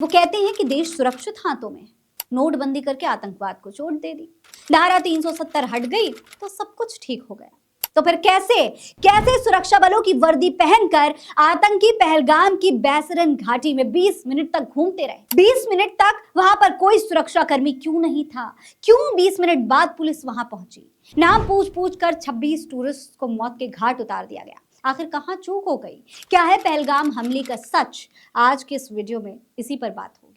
वो कहते हैं कि देश सुरक्षित हाथों में है। नोटबंदी करके आतंकवाद को चोट दे दी, धारा 370 हट गई तो सब कुछ ठीक हो गया। तो फिर कैसे कैसे सुरक्षा बलों की वर्दी पहनकर आतंकी पहलगाम की बैसरन घाटी में 20 मिनट तक घूमते रहे? 20 मिनट तक वहां पर कोई सुरक्षा कर्मी क्यों नहीं था? क्यों 20 मिनट बाद पुलिस वहां पहुंची? नाम पूछ पूछ कर 26 टूरिस्ट को मौत के घाट उतार दिया गया। आखिर कहां चूक हो गई? क्या है पहलगाम हमले का सच? आज के इस वीडियो में इसी पर बात होगी।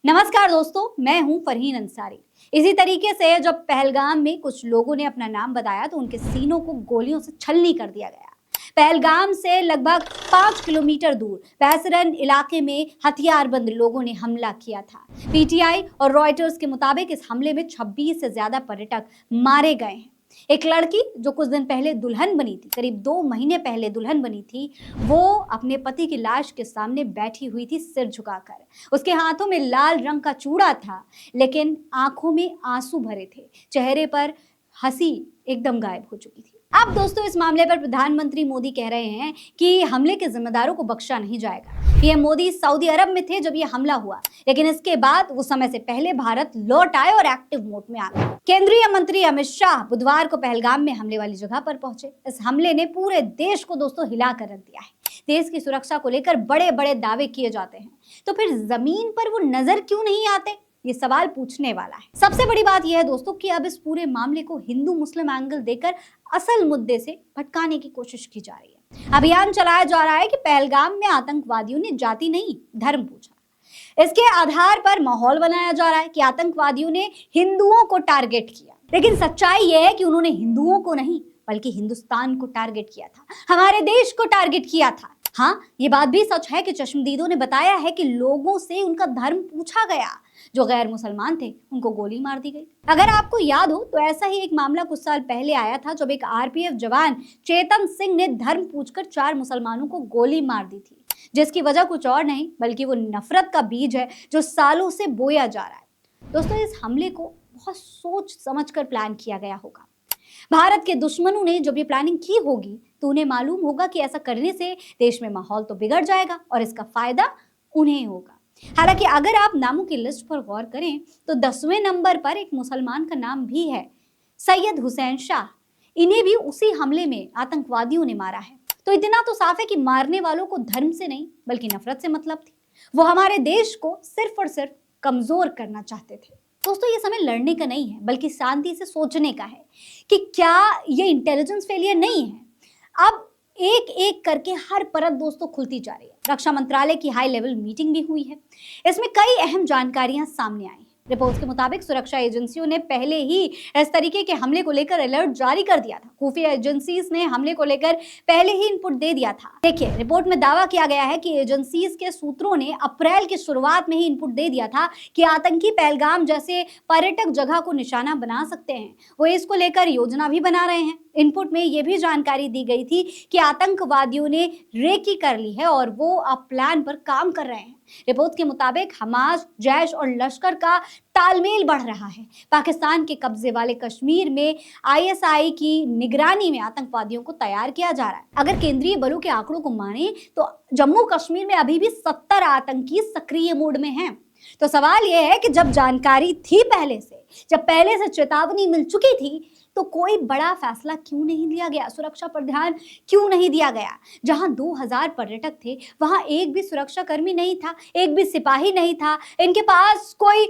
नमस्कार दोस्तों, मैं हूं फरहीन अंसारी। इसी तरीके से जब पहलगाम में कुछ लोगों ने अपना नाम बताया तो उनके सीनों को गोलियों से छलनी कर दिया गया। पहलगाम से लगभग 5 किलोमीटर दूर बैसरन इलाके में हथियारबंद लोगों ने हमला किया था। पीटीआई और रॉयटर्स के मुताबिक इस हमले में 26 से ज्यादा पर्यटक मारे गए हैं। एक लड़की जो कुछ दिन पहले दुल्हन बनी थी, करीब 2 महीने पहले दुल्हन बनी थी, वो अपने पति की लाश के सामने बैठी हुई थी सिर झुकाकर। उसके हाथों में लाल रंग का चूड़ा था, लेकिन आंखों में आंसू भरे थे, चेहरे पर हंसी एकदम गायब हो चुकी थी। अब दोस्तों, इस मामले पर प्रधानमंत्री मोदी कह रहे हैं कि हमले के जिम्मेदारों को बख्शा नहीं जाएगा। पीएम मोदी सऊदी अरब में थे जब यह हमला हुआ, लेकिन इसके बाद वो समय से पहले भारत लौट आए और एक्टिव मोड में आ गए। केंद्रीय मंत्री अमित शाह बुधवार को पहलगाम में हमले वाली जगह पर पहुंचे। इस हमले ने पूरे देश को दोस्तों हिला कर रख दिया है। देश की सुरक्षा को लेकर बड़े बड़े दावे किए जाते हैं, तो फिर जमीन पर वो नजर क्यों नहीं आते? ये सवाल पूछने वाला है। सबसे बड़ी बात यह है दोस्तों कि अब इस पूरे मामले को हिंदू मुस्लिम एंगल देकर असल मुद्दे से भटकाने की कोशिश की जा रही है। अभियान चलाया जा रहा है कि पहलगाम में आतंकवादियों ने जाति नहीं धर्म पूछा। इसके आधार पर माहौल बनाया जा रहा है कि आतंकवादियों ने हिंदुओं को टारगेट किया, लेकिन सच्चाई यह है कि उन्होंने हिंदुओं को नहीं बल्कि हिंदुस्तान को टारगेट किया था, हमारे देश को टारगेट किया था। हाँ, ये बात भी सच है कि चश्मदीदों ने बताया है कि लोगों से उनका धर्म पूछा गया। जो गैर मुसलमान थे उनको गोली मार दी गई। अगर आपको याद हो तो ऐसा ही एक मामला कुछ साल पहले आया था, जब एक आरपीएफ जवान चेतन सिंह ने धर्म पूछकर 4 मुसलमानों को गोली मार दी थी, जिसकी वजह कुछ और नहीं बल्कि वो नफरत का बीज है जो सालों से बोया जा रहा है। दोस्तों, इस हमले को बहुत सोच समझकर प्लान किया गया होगा। भारत के दुश्मनों ने जब ये प्लानिंग की होगी तो उन्हें मालूम होगा कि ऐसा करने से देश में माहौल तो बिगड़ जाएगा और इसका फायदा उन्हें होगा। हालांकि अगर आप नामों की लिस्ट पर गौर करें तो 10वें नंबर पर एक मुसलमान का नाम भी है, सैयद हुसैन शाह। इन्हें भी उसी हमले में आतंकवादियों ने मारा है। तो इतना तो साफ है कि मारने वालों को धर्म से नहीं बल्कि नफरत से मतलब थी। वो हमारे देश को सिर्फ और सिर्फ कमजोर करना चाहते थे। दोस्तों, ये समय लड़ने का नहीं है बल्कि शांति से सोचने का है कि क्या ये इंटेलिजेंस फेलियर नहीं है। अब एक एक करके हर परत दोस्तों खुलती जा रही है। रक्षा मंत्रालय की हाई लेवल मीटिंग भी हुई है। इसमें कई अहम जानकारियां सामने आई। रिपोर्ट्स के मुताबिक सुरक्षा एजेंसियों ने पहले ही इस तरीके के हमले को लेकर अलर्ट जारी कर दिया था। खुफिया एजेंसीज ने हमले को लेकर पहले ही इनपुट दे दिया था। देखिए, रिपोर्ट में दावा किया गया है कि एजेंसीज के सूत्रों ने अप्रैल की शुरुआत में ही इनपुट दे दिया था कि आतंकी पहलगाम जैसे पर्यटक जगह को निशाना बना सकते हैं। वो इसको लेकर योजना भी बना रहे हैं। इनपुट में यह भी जानकारी दी गई थी कि आतंकवादियों ने रेकी कर ली है और वो अब प्लान पर काम कर रहे हैं। रिपोर्ट के मुताबिक हमास, जैश और लश्कर का तालमेल बढ़ रहा है। पाकिस्तान के कब्जे वाले कश्मीर में आईएसआई की निगरानी में आतंकवादियों को तैयार किया जा रहा है। अगर केंद्रीय बलों के आंकड़ों को माने तो जम्मू कश्मीर में अभी भी 70 आतंकी सक्रिय मोड में हैं। तो सवाल यह है कि जब जानकारी थी पहले से, जब पहले से चेतावनी मिल चुकी थी, तो कोई बड़ा फैसला क्यों नहीं लिया गया? सुरक्षा पर ध्यान क्यों नहीं दिया गया? जहां 2000 पर्यटक थे वहां एक भी सुरक्षा कर्मी नहीं था, एक भी सिपाही नहीं था, इनके पास कोई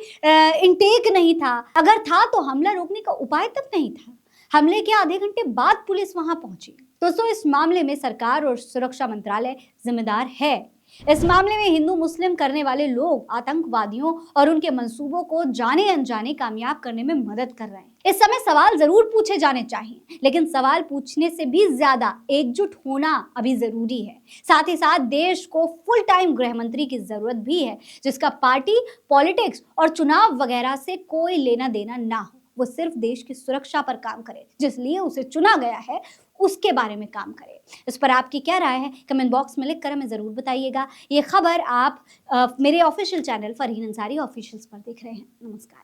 इंटेक नहीं था। अगर था तो हमला रोकने का उपाय तक नहीं था। हमले के आधे घंटे बाद पुलिस वहां पहुंची। दोस्तों, इस मामले में सरकार और सुरक्षा मंत्रालय जिम्मेदार है। इस मामले में हिंदू मुस्लिम करने वाले लोग आतंकवादियों और उनके मंसूबों को जाने अनजाने कामयाब करने में मदद कर रहे हैं। इस समय सवाल जरूर पूछे जाने चाहिए, लेकिन सवाल पूछने से भी ज्यादा एकजुट होना अभी जरूरी है। साथ ही साथ देश को फुल टाइम गृह मंत्री की जरूरत भी है, जिसका पार्टी पॉलिटिक्स और चुनाव वगैरह से कोई लेना देना ना हो। वो सिर्फ देश की सुरक्षा पर काम करे, जिसलिए उसे चुना गया है उसके बारे में काम करे। इस पर आपकी क्या राय है? कमेंट बॉक्स में लिख कर हमें जरूर बताइएगा। ये खबर आप मेरे official channel Farheen Ansari officials पर देख रहे हैं। नमस्कार।